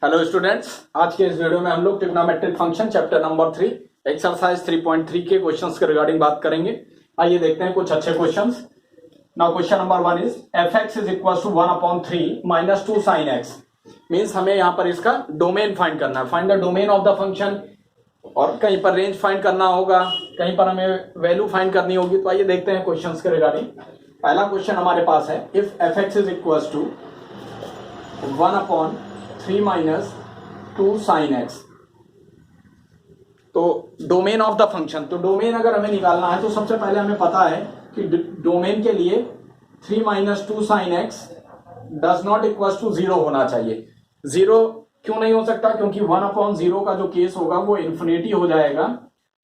Hello students, आज के इस वीडियो में हम लोग trigonometric function chapter number 3 exercise 3.3 के क्वेश्चंस के रिगार्डिंग बात करेंगे। आइए देखते हैं कुछ अच्छे questions. Now question number 1 is f(x) is equal to 1/3 minus 2 sin x। Means हमें यहाँ पर इसका डोमेन फाइंड करना है, find the domain of the function. और कहीं पर रेंज फाइंड करना होगा, कहीं पर हमें वैल्यू फाइंड करनी होगी। तो आइए देखते हैं क्वेश्चन के रिगार्डिंग। पहला क्वेश्चन हमारे पास है if f(x) is equal to 1/3 minus 2 sin x। तो डोमेन ऑफ द फंक्शन, तो डोमेन अगर हमें निकालना है तो सबसे पहले हमें पता है कि डोमेन के लिए 3 minus 2 sin x does not equal to 0 होना चाहिए। 0 क्यों नहीं हो सकता? क्योंकि 1/0 का जो केस होगा वो इन्फिनिटी हो जाएगा,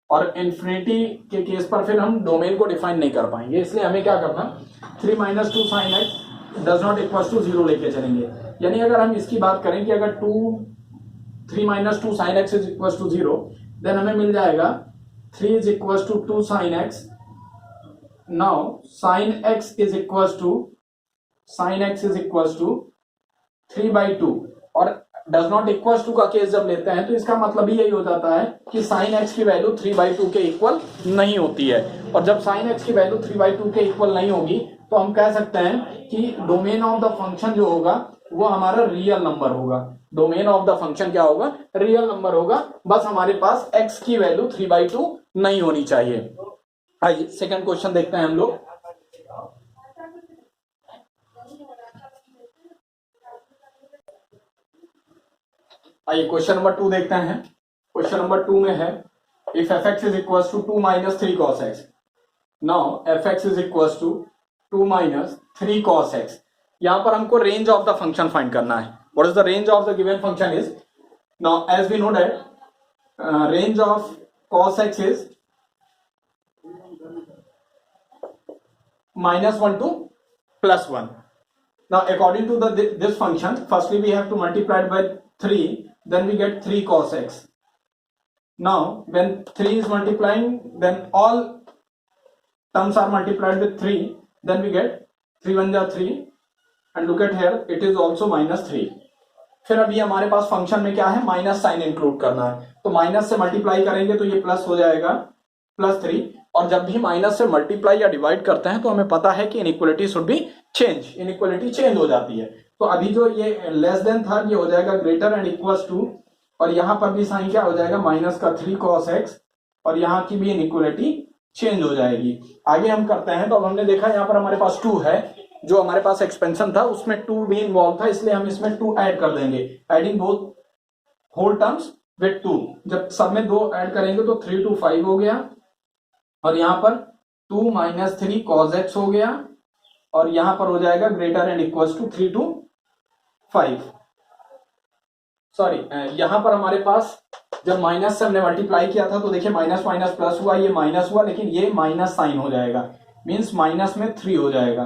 और इन्फिनिटी के केस पर फिर हम डोमेन को डिफाइन नहीं कर पाएंगे। इसलिए हमें क्या करना, 3 minus 2 sin x does not equal to 0 लेके चलेंगे। यानी अगर हम इसकी बात करें कि अगर 3 minus 2 sin x is equal to 0, then हमें मिल जाएगा 3 is equal to 2 sin x। Now sin x is equal to 3/2, और डज नॉट इक्वल टू का केस जब लेते हैं तो इसका मतलब ही यही हो जाता है कि sin x की वैल्यू 3/2 के इक्वल नहीं होती है। और जब sin x की वैल्यू 3/2 के इक्वल नहीं होगी तो हम कह सकते हैं कि डोमेन ऑफ द फंक्शन जो होगा वो हमारा रियल नंबर होगा। डोमेन ऑफ द फंक्शन क्या होगा? रियल नंबर होगा। बस हमारे पास x की वैल्यू 3/2 नहीं होनी चाहिए। आइए सेकंड क्वेश्चन देखते हैं हम लोग। आइए क्वेश्चन नंबर 2 देखते हैं। क्वेश्चन नंबर 2 में है if f(x) is equal to 2 minus 3 cos x। Now f(x) is equal to 2 minus 3 cos x। यहां पर हमको range of the function find करना है। What is the range of the given function is, now as we know that range of cos x is -1 to +1. Now according to this function, firstly we have to multiply it by 3, then we get 3 cos x. Now when 3 is multiplying, then all terms are multiplied with 3, then we get 3 1 जा 3, and look at here, it is also -3. फिर अभी हमारे पास function में क्या है, minus sign include करना है। तो माइनस से मल्टीप्लाई करेंगे तो ये प्लस हो जाएगा, +3। और जब भी माइनस से मल्टीप्लाई या डिवाइड करते हैं तो हमें पता है कि inequality should be change, inequality change हो जाती है। तो अभी जो ये लेस देन था ये हो जाएगा ग्रेटर एंड इक्वल्स टू, और यहां पर भी साइन क्या हो जाएगा, माइनस का 3 cos x, और यहाँ की भी इनइक्वालिटी चेंज हो जाएगी। आगे हम करते हैं तो अब हमने देखा यहाँ पर हमारे पास 2 है, जो हमारे पास एक्सपेंशन था उसमें 2 भी इन्वॉल्व था, इसलिए हम इसमें 2 ऐड कर देंगे। Adding both whole terms with 2, जब सब में 2 ऐड करेंगे तो 3 to 5 हो गया, और यहां पर 2 माइनस 3 cos x हो गया, और यहां पर हो जाएगा greater and equals to 3 to 5। Sorry, यहां पर हमारे पास जब माइनस से हमने मल्टीप्लाई किया था तो देखिए माइनस माइनस प्लस हुआ, ये माइनस हुआ, लेकिन ये माइनस साइन हो जाएगा, मींस माइनस में 3 हो जाएगा।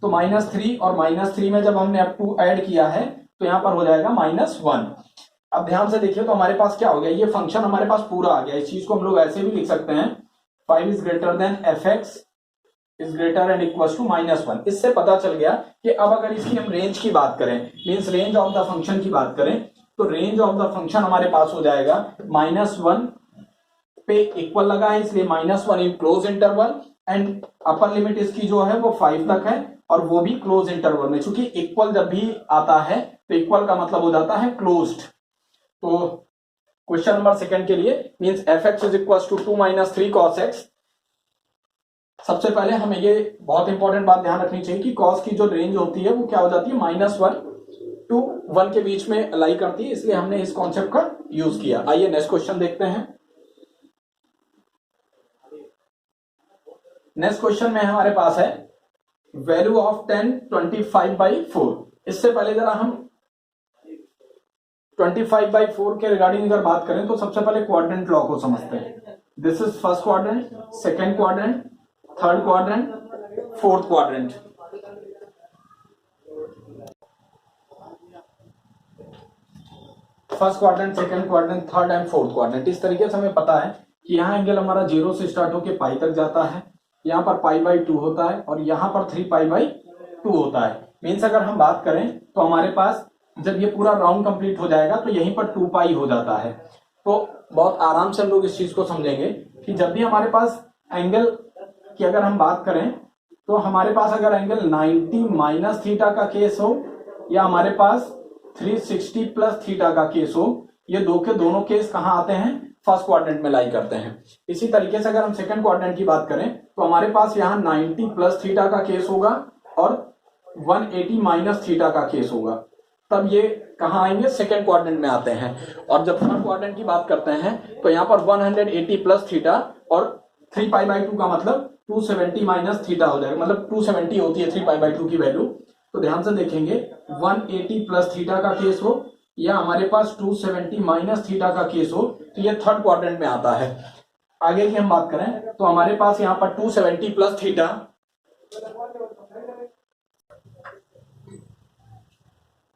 तो -3 और -3 में जब हमने अब 2 ऐड किया है तो यहां पर हो जाएगा -1। अब ध्यान से देखिए तो हमारे पास क्या हो गया, ये फंक्शन हमारे पास पूरा आ गया। इस चीज को हम लोग ऐसे भी लिख सकते हैं, 5 is greater than f(x) is greater and equal to -1। इससे पता चल गया कि अब अगर इसकी हम रेंज की बात करें, means range of the function की बात करें, तो रेंज ऑफ द फंक्शन हमारे पास हो जाएगा -1 पे इक्वल लगा है, इसलिए -1 in close interval, and upper limit इसकी जो है वो 5 तक है, और वो भी क्लोज इंटरवल में। चूंकि इक्वल जब भी आता है तो इक्वल का मतलब हो जाता है क्लोज्ड। तो क्वेश्चन नंबर 2 के लिए means f(x) is equal to 2 minus 3 cos x। सबसे पहले हमें ये बहुत इंपॉर्टेंट बात ध्यान रखनी चाहिए कि cos की जो रेंज होती है वो क्या हो जाती है, -1 to 1 के बीच में लाई करती है, इसलिए हमने इस कॉन्सेप्ट का यूज किया। आइए नेक्स्ट क्वेश्चन देखते हैं। नेक्स्ट क्वेश्चन में हमारे पास है वैल्यू ऑफ 10 25/4। इससे पहले जरा हम 25/4 के रिगार्डिंग अगर बात करें तो सबसे पहले क्वाड्रेंट लॉ को समझते हैं। This is first quadrant, second quadrant, third quadrant, fourth quadrant. First quadrant, second quadrant, third and fourth quadrant. इस तरीके से हमें पता है कि यहाँ एंगल हमारा 0 से स्टार्ट होकर पाई तक जाता है, यहाँ पर π/2 होता है, और यहाँ पर 3π/2 होता है। मीन्स अगर हम बात करें तो हमारे पास जब ये पूरा राउंड कंप्लीट हो जाएगा तो यहीं पर 2 पाई हो जाता है। तो बहुत आराम से हम लोग इस चीज को समझेंगे कि जब भी हमारे पास एंगल की अगर हम बात करें तो हमारे पास अगर एंगल 90 माइनस थीटा का केस हो या हमारे पास 360 प्लस थीटा का केस हो, ये दो के दोनों केस कहाँ आते हैं, फर्स्ट क्वाड्रेंट में लाई करते हैं। इसी तरीके से अगर हम सेकंड क्वाड्रेंट की बात करें तो हमारे पास यहाँ 90 प्लस थीटा का केस होगा और 180 माइनस थीटा का केस होगा, तब ये कहाँ आएंगे, सेकंड क्वाड्रेंट में आते हैं। और जब थर्ड क्वाड्रेंट की बात करते हैं तो यहाँ पर 180 प्लस थीटा और 3 पाई बाई 2 का मतलब 270 माइनस थीटा हो जाएगा, मतलब 270 होती है 3 पाई बाई 2 की वैल्यू। तो ध्यान से देखेंगे 180 प्लस थीटा का केस हो या हमारे पास 270 माइनस थीटा का केस हो तो ये थर्ड क्वाड्रेंट में आता है। आगे की हम बात करें तो हमारे पास यहाँ पर 270 प्लस थीटा,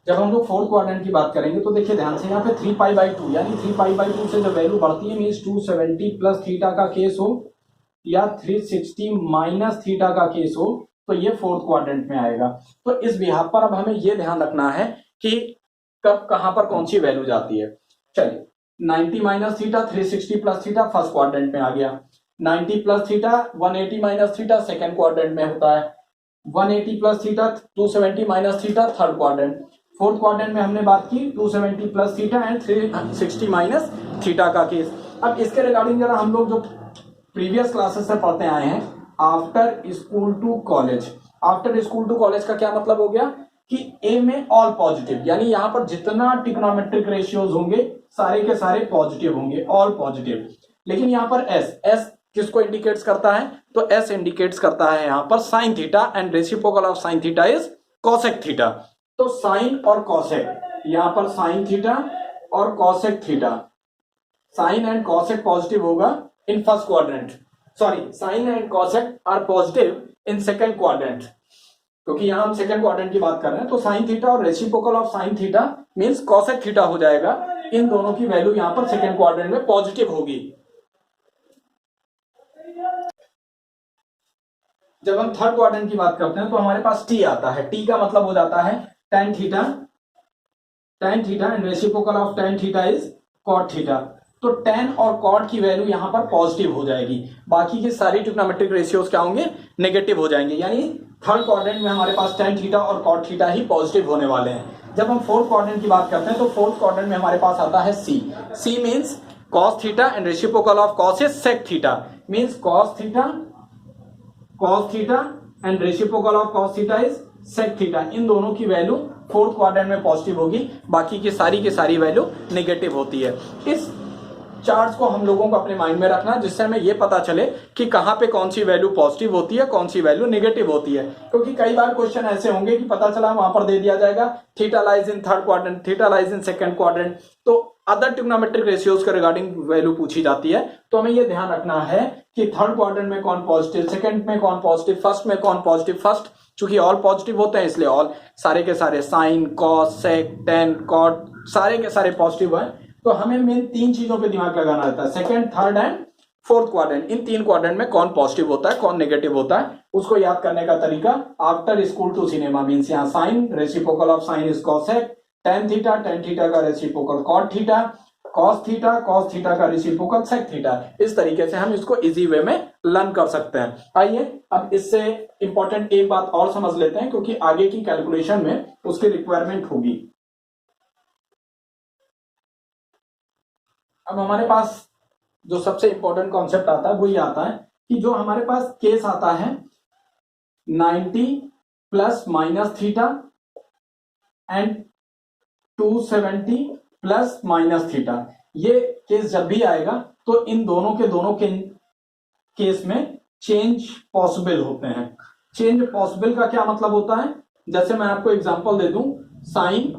जब हम लोग फोर्थ क्वाड्रेंट की बात करेंगे तो देखिए ध्यान से यहाँ पे 3 पाई बाई 2 यानी 3 पाई बाई 2 से जब वैल्यू बढ़ती है मीन्स 270 प्लस थीटा का केस हो या 360 माइनस थीटा का केस हो तो ये फोर्थ क्वाड्रेंट में आएगा। तो इस बिहाफ पर अब हमें ये ध्यान रखना है कि कब कहां पर कौन सी वैल्यू जाती है। चलिए 90 minus theta 360 plus theta first quadrant में आ गया, 90 plus theta 180 minus theta second quadrant में होता है, 180 plus theta 270 minus theta third quadrant. Fourth quadrant में हमने बात की 270 plus theta and 360 minus theta का केस। अब इसके रिगार्डिंग जरा हम लोग जो प्रीवियस क्लासेस से पढ़ते आए हैं after school to college, after school to college का क्या मतलब हो गया कि ए में ऑल पॉजिटिव, यानी यहां पर जितना ट्रिग्नोमेट्रिक रेशियोज होंगे सारे के सारे पॉजिटिव होंगे, ऑल पॉजिटिव। लेकिन यहां पर एस किसको इंडिकेट्स करता है, तो एस इंडिकेट्स करता है यहां पर sine theta and reciprocal of sine theta is cosec theta. तो साइन और कोसेक, यहां पर साइन थीटा और cosec theta, sine and cosec positive होगा in first quadrant, sorry sine and cosec are positive in second quadrant, क्योंकि यहां हम second quadrant की बात कर रहे हैं। तो साइन थीटा और reciprocal of sine theta means cosec theta हो जाएगा, इन दोनों की वैल्यू यहां पर सेकंड क्वाड्रेंट में पॉजिटिव होगी। जब हम थर्ड क्वाड्रेंट की बात करते हैं तो हमारे पास टी आता है, टी का मतलब हो जाता है tan theta, tan theta and reciprocal of tan theta is cot theta. तो tan और cot की वैल्यू यहां पर पॉजिटिव हो जाएगी, बाकी की सारी ट्रिग्नोमेट्रिक रेशियोज क्या होंगे, नेगेटिव हो जाएंगे, यानी थर्ड क्वाड्रेंट में हमारे पास tan थीटा और cot थीटा ही पॉजिटिव होने वाले हैं। जब हम फोर्थ क्वाड्रेंट की बात करते हैं तो फोर्थ क्वाड्रेंट में हमारे पास आता है C, C means cos theta and reciprocal of cos is sec theta, means cos theta and reciprocal of cos theta is sec theta. इन दोनों की वैल्यू फोर्थ क्वाड्रेंट में पॉजिटिव होगी, बाकी की सारी वैल्यू नेगेटिव होती है। इस चार्ट्स को हम लोगों को अपने माइंड में रखना जिससे हमें ये पता चले कि कहां पे कौन सी वैल्यू पॉजिटिव होती है, कौन सी वैल्यू नेगेटिव होती है। क्योंकि कई बार क्वेश्चन ऐसे होंगे कि पता चला वहां पर दे दिया जाएगा theta lies in third quadrant, theta lies in second quadrant, तो अदर ट्रिग्नोमेट्रिक रेशियोज के रिगार्डिंग वैल्यू पूछी जाती है। तो हमें ये ध्यान रखना है कि थर्ड क्वाड्रेंट में कौन पॉजिटिव, सेकंड में कौन पॉजिटिव, फर्स्ट में कौन पॉजिटिव। फर्स्ट चूंकि ऑल पॉजिटिव होते हैं इसलिए ऑल, सारे के सारे sine cos sec tan cot सारे के सारे पॉजिटिव हैं। तो हमें मेन तीन चीजों पे दिमाग लगाना रहता है, second third and fourth quadrant. इन तीन क्वाड्रेंट में कौन पॉजिटिव होता है कौन नेगेटिव होता है, उसको याद करने का तरीका after school to cinema means यहाँ sine reciprocal of sine is cosec, tan theta का reciprocal cot theta, cos theta का रेसिप्रोकल सेक थीटा। इस तरीके से हम इसको इजी वे में लर्न कर सकते हैं। आइए अब इससे इंपॉर्टेंट एक बात और समझ लेते हैं क्योंकि आगे की कैलकुलेशन में उसकी रिक्वायरमेंट होगी। अब हमारे पास जो सबसे इंपॉर्टेंट कॉन्सेप्ट आता है वो ये आता है कि जो हमारे पास केस आता है 90 plus minus theta and 270 plus minus theta, ये केस जब भी आएगा तो इन दोनों के केस में चेंज पॉसिबल होते हैं। चेंज पॉसिबल का क्या मतलब होता है, जैसे मैं आपको एग्जांपल दे दूं, sine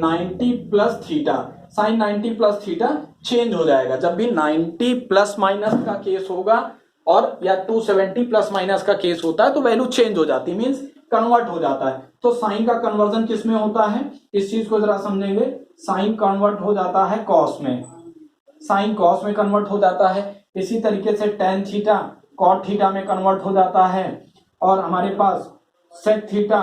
90 plus theta, sine 90 plus theta change हो जाएगा जब भी 90 प्लस माइनस का केस होगा और या 270 प्लस माइनस का केस होता है तो वैल्यू चेंज हो जाती है, मींस कन्वर्ट हो जाता है। तो साइन का कन्वर्जन किस में होता है, इस चीज को जरा समझेंगे। साइन कन्वर्ट हो जाता है कॉस में, साइन कॉस में कन्वर्ट हो जाता है। इसी तरीके से टेन थीटा कॉट थीटा में कन्वर्ट हो जाता है और हमारे पास सेक थीटा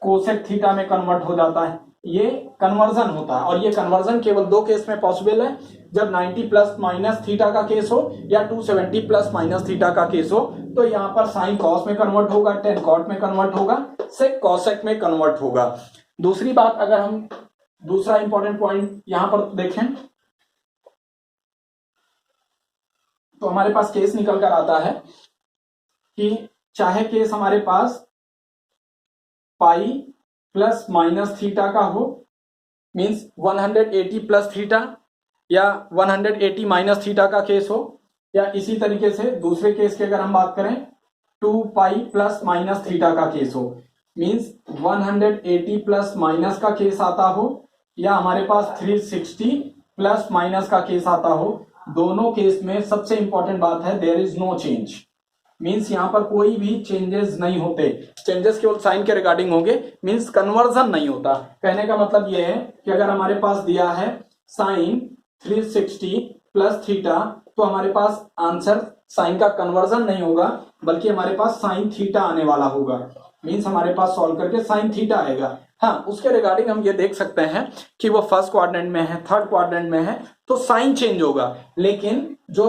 कोसेक थीटा में कन्वर्ट हो जाता है। ये कन्वर्जन होता है, और ये कन्वर्जन केवल दो केस में पॉसिबल है, जब 90 प्लस माइनस थीटा का केस हो या 270 प्लस माइनस थीटा का केस हो। तो यहाँ पर साइन कॉस में कन्वर्ट होगा, टेन कॉट में कन्वर्ट होगा, सेक कॉसेक में कन्वर्ट होगा। दूसरी बात, अगर हम दूसरा इंपॉर्टेंट पॉइंट यहां पर देखें तो हमारे पास केस निकल कर आता है कि चाहे केस हमारे पास पाई प्लस माइनस थीटा का हो, मींस 180 प्लस थीटा या 180 माइनस थीटा का केस हो, या इसी तरीके से दूसरे केस की अगर हम बात करें 2 पाई प्लस माइनस थीटा का केस हो, मींस 180 प्लस माइनस का केस आता हो, या हमारे पास 360 प्लस माइनस का केस आता हो। दोनों केस में सबसे इंपॉर्टेंट बात है there is no change, means यहां पर कोई भी चेंजेस नहीं होते, चेंजेस केवल साइन के रिगार्डिंग होंगे, मींस कन्वर्जन नहीं होता। कहने का मतलब यह है कि अगर हमारे पास दिया है साइन 360 प्लस थीटा, तो हमारे पास आंसर साइन का कन्वर्जन नहीं होगा, बल्कि हमारे पास साइन थीटा आने वाला होगा, मींस हमारे पास सॉल्व करके साइन थीटा आएगा। हाँ, उसके रिगार्डिंग हम ये देख सकते हैं कि वो फर्स्ट क्वाड्रेंट में है, थर्ड क्वाड्रेंट में है, तो साइन चेंज होगा, लेकिन जो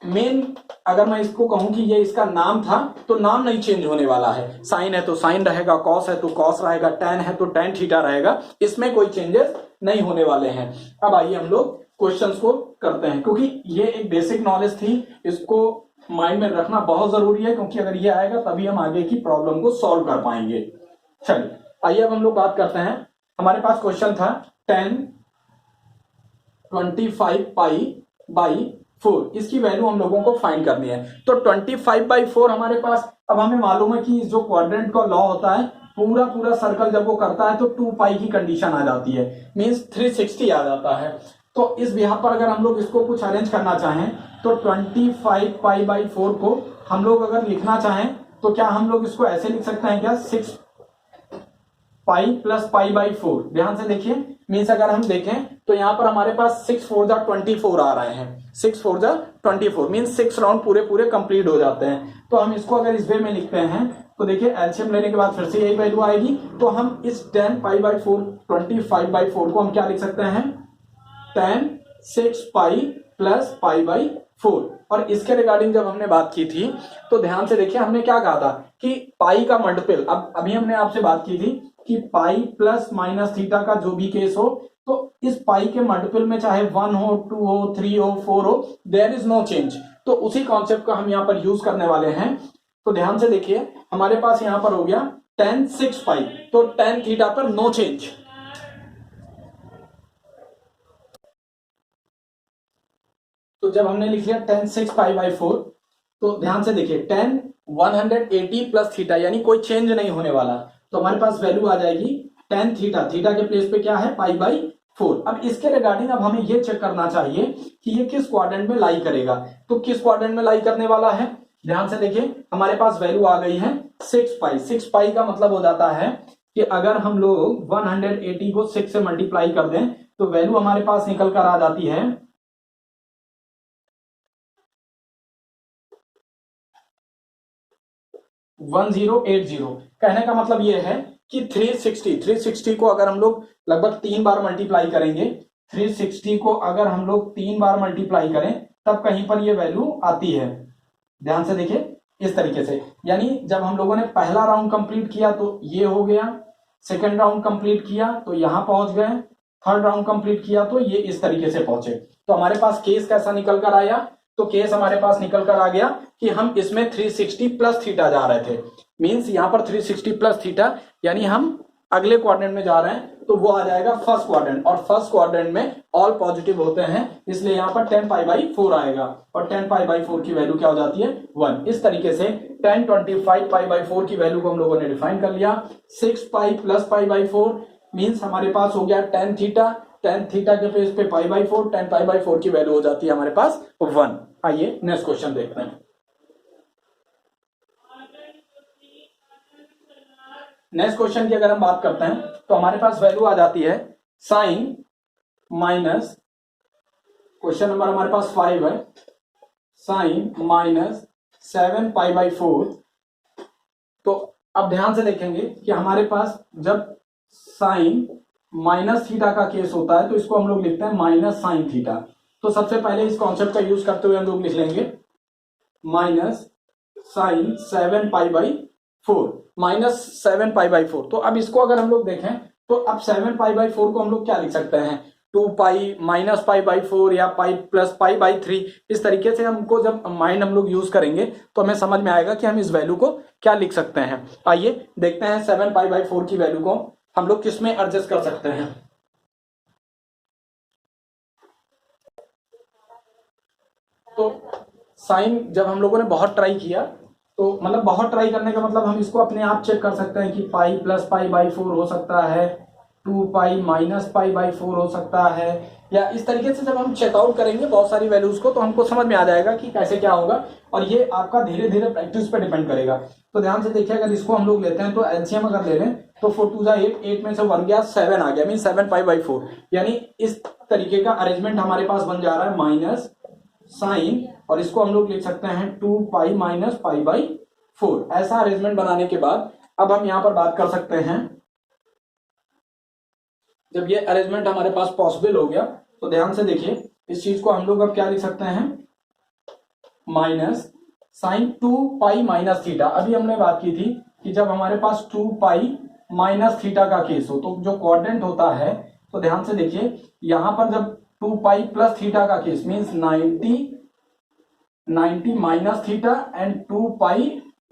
मेन, अगर मैं इसको कहूं कि ये इसका नाम था, तो नाम नहीं चेंज होने वाला है। साइन है तो साइन रहेगा, कॉस है तो कॉस रहेगा, टेन है तो टेन थीटा रहेगा, इसमें कोई चेंजेस नहीं होने वाले हैं। अब आइए हम लोग क्वेश्चंस को करते हैं, क्योंकि ये एक बेसिक नॉलेज थी, इसको माइंड में रखना बहुत जरूरी है, क्योंकि अगर ये आएगा तभी हम आगे की प्रॉब्लम को सॉल्व कर पाएंगे। चलिए आइए अब हम लोग बात करते हैं। हमारे पास क्वेश्चन था 10 25 पाई बाई 4, इसकी वैल्यू हम लोगों को फाइंड करनी है। तो 25/4 हमारे पास, अब हमें मालूम है कि जो क्वाड्रेंट का लॉ होता है, पूरा पूरा सर्कल जब वो करता है तो 2 पाई की कंडीशन आ जाती है, मींस 360 आ जाता है। तो इस बिहार पर अगर हम लोग इसको कुछ अरेंज करना चाहें, तो 25 पाई/4 को हम लोग अगर लिखना चाहें, तो क्या हम लोग इसको ऐसे लिख सकते हैं क्या, 6 पाई प्लस पाई/4। ध्यान से देखिए, मीन्स अगर हम देखें तो यहां पर हमारे पास 6 4 जा 24 आ रहे हैं, 6 4 जा 24, मीन्स 6 राउंड पूरे पूरे कंप्लीट हो जाते हैं। तो हम इसको अगर इस वे में लिखते हैं, तो देखिए एलसीएम लेने के बाद फिर से यही वैल्यू आएगी। तो हम इस 10 पाई/4 25/4 को हम क्या लिख सकते हैं, 10 6 पाई प्लस पाई/4। और इसके रिगार्डिंग जब हमने बात की थी, तो ध्यान से देखिए हमने क्या कहा था कि पाई का मल्टीपल, अब अभी हमने आपसे बात की थी कि पाई प्लस माइनस थीटा का जो भी केस हो, तो इस पाई के मल्टीपल में चाहे 1 हो, 2 हो, 3 हो, 4 हो, देयर इज नो चेंज। तो उसी कॉन्सेप्ट का हम यहां पर यूज करने वाले हैं। तो ध्यान से देखिए, हमारे पास यहां पर हो गया 10 6 पाई, तो 10 थीटा पर नो चेंज। तो जब हमने लिख लिया 10 6 पाई/4, तो ध्यान से देखिए 10 180 प्लस थीटा, यानी कोई चेंज नहीं होने वाला, तो हमारे पास वैल्यू आ जाएगी 10 थीटा, थीटा के प्लेस पे क्या है, पाई/4। अब इसके रिगार्डिंग अब हमें ये चेक करना चाहिए कि ये किस क्वाड्रेंट में लाई करेगा। तो किस क्वाड्रेंट में लाई करने वाला है, ध्यान से देखिए हमारे पास वैल्यू आ गई है 6 पाई। 6 पाई का मतलब हो जाता है कि अगर हम लोग 180 को 6 से मल्टीप्लाई कर दें, तो वैल्यू हमारे पास निकल कर आ जाती है 1080। कहने का मतलब यह है कि 360 को अगर हम लोग लगभग 3 बार मल्टीप्लाई करेंगे, 360 को अगर हम लोग 3 बार मल्टीप्लाई करें, तब कहीं पर यह वैल्यू आती है। ध्यान से देखिए इस तरीके से, यानी जब हम लोगों ने पहला राउंड कंप्लीट किया तो ये हो गया, सेकेंड राउंड कंप्लीट किया तो यहां पहुंच गए, थर्ड राउंड कंप्लीट किया तो ये इस तरीके से पहुंचे। तो हमारे पास केस कैसा निकल कर आया, तो केस हमारे पास निकल कर आ गया कि हम इसमें 360 प्लस थीटा जा रहे थे, मींस यहां पर 360 प्लस थीटा, यानी हम अगले क्वाड्रेंट में जा रहे हैं, तो वो आ जाएगा फर्स्ट क्वाड्रेंट, और फर्स्ट क्वाड्रेंट में ऑल पॉजिटिव होते हैं, इसलिए यहां पर 10 पाई/4 आएगा, और 10 पाई/4 की वैल्यू क्या हो जाती है, 1। इस तरीके से 10 25 पाई/4 की वैल्यू को हम लोगों ने डिफाइन कर लिया। 6 पाई प्लस पाई/4 मींस हमारे पास हो गया 10 थीटा, 10 थीटा के प्लेस पे पाई/4, 10 पाई/4 की वैल्यू हो जाती है हमारे पास 1। आइए नेक्स्ट क्वेश्चन देखते हैं। नेक्स्ट क्वेश्चन की अगर हम बात करते हैं, तो हमारे पास वैल्यू आ जाती है साइन माइनस, क्वेश्चन नंबर हमारे पास 5 है, साइन -7 पाई/4। तो अब ध्यान से देखेंगे कि हमारे पास जब साइन माइनस थीटा का केस होता है तो इसको हम लोग लिखते हैं माइनस साइन थीटा। तो सबसे पहले इस कॉन्सेप्ट का यूज करते हुए हम लोग लिख लेंगे माइनस साइन 7π/4, माइनस 7π/4। तो अब इसको अगर हम लोग देखें तो अब 7π/4 को हम लोग क्या लिख सकते हैं, 2π माइनस π/4 या पाई प्लस π/3। इस तरीके से हमको जब माइंड हम लोग यूज करेंगे तो हमें समझ में आएगा कि हम इस वैल्यू को क्या लिख सकते हैं। आइए देखते हैं 7π/4 की वैल्यू को हम लोग किस में एडजस्ट कर सकते हैं। तो साइन जब हम लोगों ने बहुत ट्राई किया तो मतलब बहुत ट्राई करने का मतलब हम इसको अपने आप चेक कर सकते हैं कि पाई प्लस π/4 हो सकता है, 2π माइनस π/4 हो सकता है, या इस तरीके से जब हम चेकआउट करेंगे बहुत सारी वैल्यूज को तो हमको समझ में आ जाएगा कि कैसे क्या होगा। और ये आपका धीरे धीरे प्रैक्टिस पे डिपेंड करेगा। तो ध्यान से देखिए, अगर इसको हम लोग लेते हैं तो एलसीएम अगर ले लें तो 4 2 8, 8 में से 1 गया 7 आ गया, मीन 7π/4। यानी इस तरीके का अरेंजमेंट हमारे पास बन जा रहा है माइनस साइन, और इसको हम लोग लिख सकते हैं 2π माइनस π/4। ऐसा अरेंजमेंट बनाने के बाद अब हम यहां पर बात कर सकते हैं, जब ये अरेंजमेंट हमारे पास पॉसिबल हो गया तो ध्यान से देखिए इस चीज को हम लोग अब क्या लिख सकते हैं, माइनस साइन 2π माइनस थीटा। अभी हमने बात की थी कि जब हमारे पास 2π माइनस थीटा का केस हो तो जो क्वाड्रेंट होता है, तो ध्यान से देखिए यहां पर जब 2π प्लस थीटा का case means 90 minus theta and 2π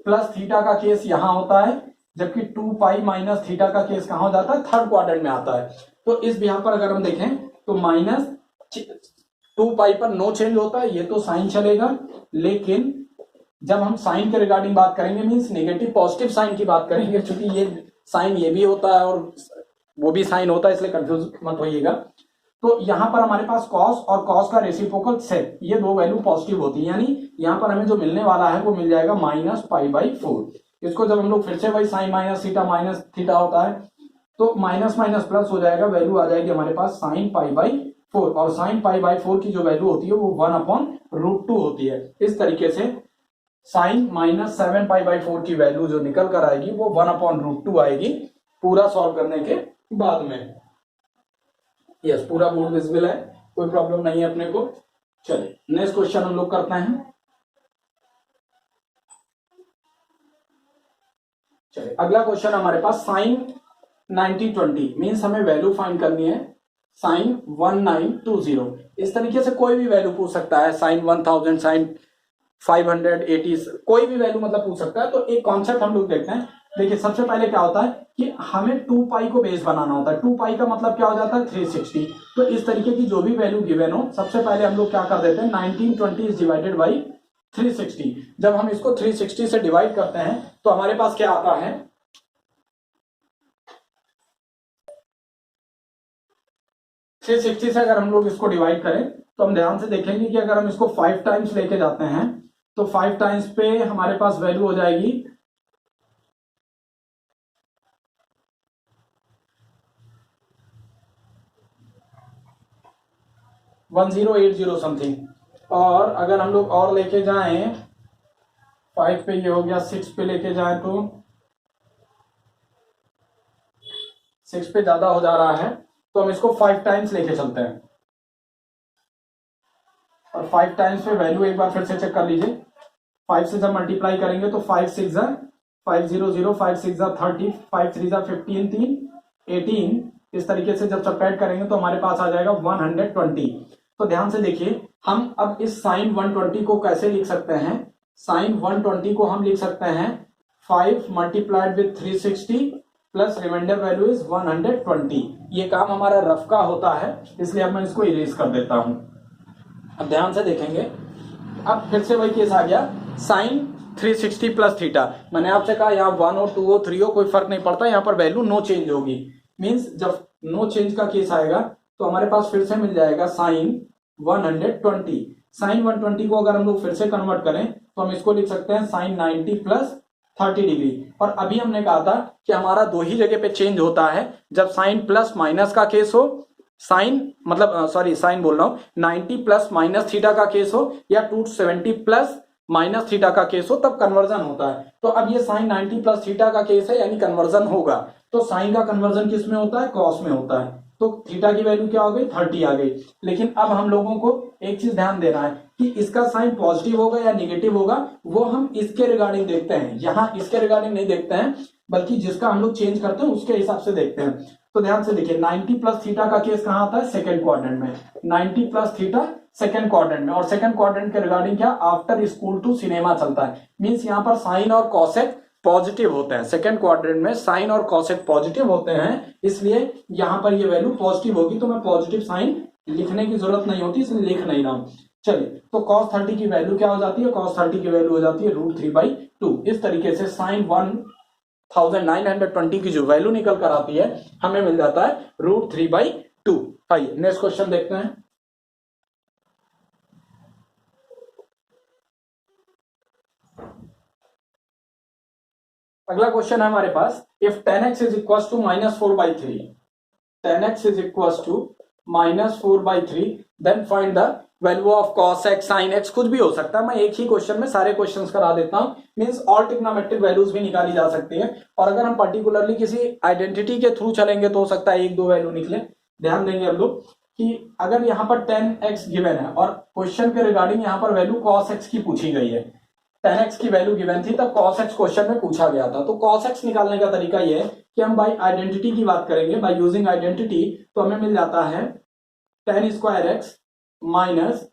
plus theta का केस यहां होता है, जबकि 2π माइनस थीटा का केस कहां हो जाता है, थर्ड क्वाड्रेंट में आता है। तो इस बिहाफ पर अगर हम देखें तो माइनस 2π पर नो चेंज होता है, ये तो साइन चलेगा, लेकिन जब हम साइन के रिगार्डिंग बात करेंगे मीन्स नेगेटिव पॉजिटिव साइन की बात करेंगे, क्योंकि ये साइन ये भी होता है और वो भी साइन होता है, इसलिए कंफ्यूज मत होइएगा। तो यहां पर हमारे पास कॉस और कॉस का रेसिप्रोकल सेक, ये दो वैल्यू पॉजिटिव होती है, यानी यहां पर हमें जो मिलने वाला है वो मिल जाएगा माइनस π/4। इसको जब हम लोग फिर से वही साइन माइनस थीटा होता है तो माइनस माइनस प्लस हो जाएगा, वैल्यू आ जाएगी हमारे पास साइन π/4, और साइन π/4 की जो वैल्यू होती है वो 1/√2 होती है। इस तरीके से साइन माइनस 7π/4 की वैल्यू जो निकल कर आएगी वो 1/√2 आएगी पूरा सॉल्व करने के बाद में। यस, पूरा बोर्ड विजिबल है, कोई प्रॉब्लम नहीं है अपने को। चलिए नेक्स्ट क्वेश्चन हम लोग करते हैं। चलिए अगला क्वेश्चन हमारे पास साइन 90/20 मीन्स हमें वैल्यू फाइंड करनी है साइन 1920। इस तरीके से कोई भी वैल्यू पूछ सकता है, साइन 1000, साइन 580, कोई भी वैल्यू मतलब पूछ सकता है। तो एक कॉन्सेप्ट हम लोग देखते हैं। देखिए सबसे पहले क्या होता है कि हमें 2π को बेस बनाना होता है। 2π का मतलब क्या हो जाता है, 360। तो इस तरीके की जो भी वैल्यू गिवन हो, सबसे पहले हम लोग क्या कर देते हैं, 1920 इज डिवाइडेड बाई 360। जब हम इसको 360 से डिवाइड करते हैं तो हमारे पास क्या आता है, 360 से अगर हम लोग इसको डिवाइड करें तो हम ध्यान से देखेंगे कि अगर हम इसको 5 टाइम्स लेके जाते हैं तो 5 टाइम्स पे हमारे पास वैल्यू हो जाएगी 1080 समथिंग। और अगर हम लोग और लेके जाएं 5 पे, ये हो गया 6 पे लेके जाएं तो 6 पे ज्यादा हो जा रहा है, तो हम इसको 5 टाइम्स लेके चलते हैं। और 5 टाइम्स पे वैल्यू एक बार फिर से चेक कर लीजिए। 5 से जब मल्टीप्लाई करेंगे तो 5 6 500, 5 6 30, 5 3 15, 3 18। इस तरीके से जब सब्ट्रैक्ट करेंगे तो हमारे पास आ जाएगा 120। तो ध्यान से देखिए हम अब इस साइन 120 को कैसे लिख सकते हैं। साइन 120 को हम लिख सकते हैं 5 multiplied with 360 plus reminder value is 120। ये काम हमारा रफ का होता है, इसलिए अब मैं इसको इरेज कर देता हूं। अब ध्यान से देखेंगे, अब फिर से वही केस आ गया, साइन 360 प्लस थीटा। मैंने आपसे कहा यहाँ 1 हो 2 हो 3 हो कोई फर्क नहीं पड़ता, यहाँ पर वैल्यू नो चेंज होगी। मीन्स जब नो चेंज का केस आएगा तो हमारे पास फिर से मिल जाएगा साइन 120। साइन 120 को अगर हम लोग फिर से कन्वर्ट करें तो हम इसको लिख सकते हैं साइन 90 प्लस 30 डिग्री। और अभी हमने कहा था कि हमारा दो ही जगह पे चेंज होता है, जब साइन प्लस माइनस का केस हो, साइन मतलब सॉरी साइन बोल रहा हूं, 90 प्लस माइनस थीटा का केस हो या 270 प्लस माइनस थीटा का केस हो, तब कन्वर्जन होता है। तो अब ये साइन 90 प्लस थीटा का केस है, यानी कन्वर्जन होगा। तो साइन का कन्वर्जन किस में होता है, कॉस में होता है। तो थीटा की वैल्यू क्या हो गई, 30 आ गई। लेकिन अब हम लोगों को एक चीज ध्यान देना है कि इसका साइन पॉजिटिव होगा या निगेटिव होगा, वो हम इसके रिगार्डिंग देखते हैं, यहाँ इसके रिगार्डिंग नहीं देखते हैं, बल्कि जिसका हम लोग चेंज करते हैं उसके हिसाब से देखते हैं। तो ध्यान से देखिए, 90 प्लस थीटा का केस कहाँ आता है, सेकेंड क्वाड्रेंट में। 90 प्लस थीटा सेकेंड क्वाड्रेंट में, और सेकेंड क्वाड्रेंट के रिगार्डिंग क्या, आफ्टर स्कूल टू सिनेमा चलता है। मींस यहाँ पर साइन और कॉसेक पॉजिटिव होते हैं, सेकेंड क्वाड्रेंट में साइन और कॉसेक पॉजिटिव होते हैं, इसलिए यहां पर ये वैल्यू पॉजिटिव होगी। तो मैं पॉजिटिव साइन लिखने की जरूरत नहीं होती, इसलिए लिख नहीं रहा हूं। चलिए, तो cos 30 की वैल्यू क्या हो जाती है, cos 30 की वैल्यू हो जाती है √3/2। इस तरीके से साइन 1920 की जो वैल्यू निकल कर आती है, हमें मिल जाता है √3/2। आइए नेक्स्ट क्वेश्चन देखते हैं। अगला क्वेश्चन है हमारे पास, if 10x is equal to -4/3, 10x is equal to -4/3, then find the value of cos x sin x। कुछ भी हो सकता है, मैं एक ही क्वेश्चन में सारे क्वेश्चंस करा देता हूं। मींस ऑल ट्रिग्नोमेट्रिक वैल्यूज भी निकाली जा सकती है, और अगर हम पर्टिकुलरली किसी आइडेंटिटी के थ्रू चलेंगे तो हो सकता है 1-2 वैल्यू निकले। ध्यान देंगे हम लोग कि अगर यहाँ पर 10x गिवन है और क्वेश्चन के रिगार्डिंग यहाँ पर वैल्यू cos x की पूछी गई है, 10x की वैल्यू गिवन थी, तब cos x क्वेश्चन में पूछा गया था। तो cos x निकालने का तरीका ये है कि हम बाय आइडेंटिटी की बात करेंगे, बाय यूजिंग आइडेंटिटी, तो हमें मिल जाता है 10² x माइनस,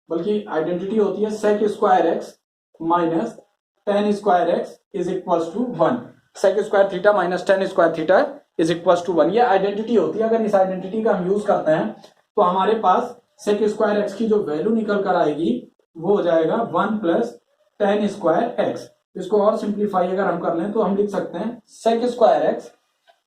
बल्कि आइडेंटिटी होती है sec² x minus 10² x is equal to 1। sec² theta minus 10² थीटा इज इक्वल टू 1, ये आइडेंटिटी होती है। अगर इस आइडेंटिटी का हम यूज करते हैं तो हमारे पास sec² x की जो वैल्यू निकल कर आएगी वो हो जाएगा 1 + 10² x। इसको और सिंप्लीफाई अगर हम कर लें तो हम लिख सकते हैं sec² x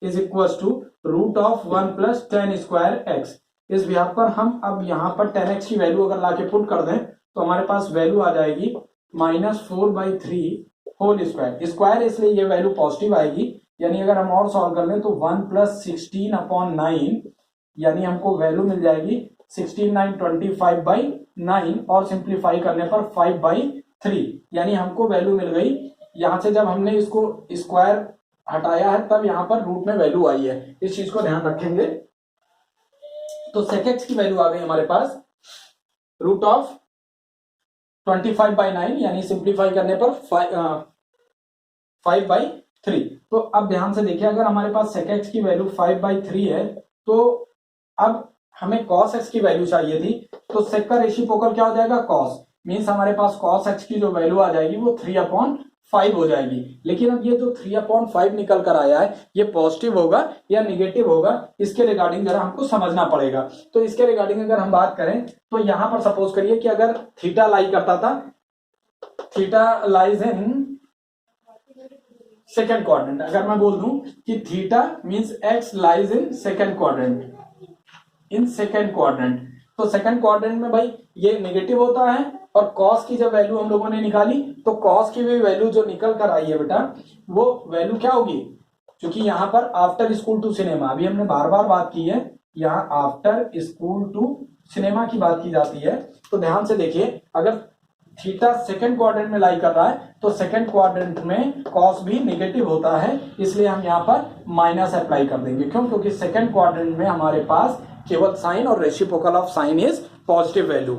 is equal to √1 + 10² x। इस बिहाफ पर हम अब यहाँ पर 10x की वैल्यू अगर लाके पुट कर दें तो हमारे पास वैल्यू आ जाएगी -4/3 होल स्क्वायर। स्क्वायर इसलिए ये वैल्यू पॉजिटिव आएगी, यानी अगर हम और सॉल्व कर लें तो 1 + 16/9, यानी हमको वैल्यू मिल जाएगी 16/925/9, और सिंप्लीफाई करने पर 5/3, यानी हमको वैल्यू मिल गई। यहां से जब हमने इसको स्क्वायर हटाया है तब यहां पर रूट में वैल्यू आई है, इस चीज को ध्यान रखेंगे। तो sec x की वैल्यू आ गई हमारे पास √25/9, यानी सिंप्लीफाई करने पर 5/3। तो अब ध्यान से देखिए, अगर हमारे पास sec x की वैल्यू 5/3 है, तो अब हमें cos x की वैल्यू चाहिए थी, तो sec का रेसिप्रोकल क्या हो जाएगा, cos। मीन्स हमारे पास cos x की जो वैल्यू आ जाएगी वो 3/5 हो जाएगी। लेकिन अब ये जो 3/5 निकल कर आया है, ये पॉजिटिव होगा या निगेटिव होगा, इसके रिगार्डिंग जरा हमको समझना पड़ेगा। तो इसके रिगार्डिंग अगर हम बात करें तो यहां पर सपोज करिए कि अगर थीटा लाई करता था, theta lies in second quadrant, अगर मैं बोल दूं कि theta means x lies in second quadrant, in second quadrant, तो सेकेंड क्वाड्रेंट में भाई ये नेगेटिव होता है, और cos की जब वैल्यू हम लोगों ने निकाली तो cos की भी वैल्यू जो निकल कर आई है बेटा, वो वैल्यू क्या होगी, क्योंकि यहाँ पर आफ्टर स्कूल टू सिनेमा, अभी हमने बार बार बात की है, यहाँ आफ्टर स्कूल टू सिनेमा की बात की जाती है। तो ध्यान से देखिए, अगर थीटा सेकेंड क्वाड्रेंट में लाई कर रहा है तो सेकेंड क्वाड्रेंट में cos भी नेगेटिव होता है, इसलिए हम यहाँ पर माइनस अप्लाई कर देंगे। क्यों, क्योंकि सेकेंड क्वाड्रेंट में हमारे पास केवल साइन और reciprocal of sine is positive value.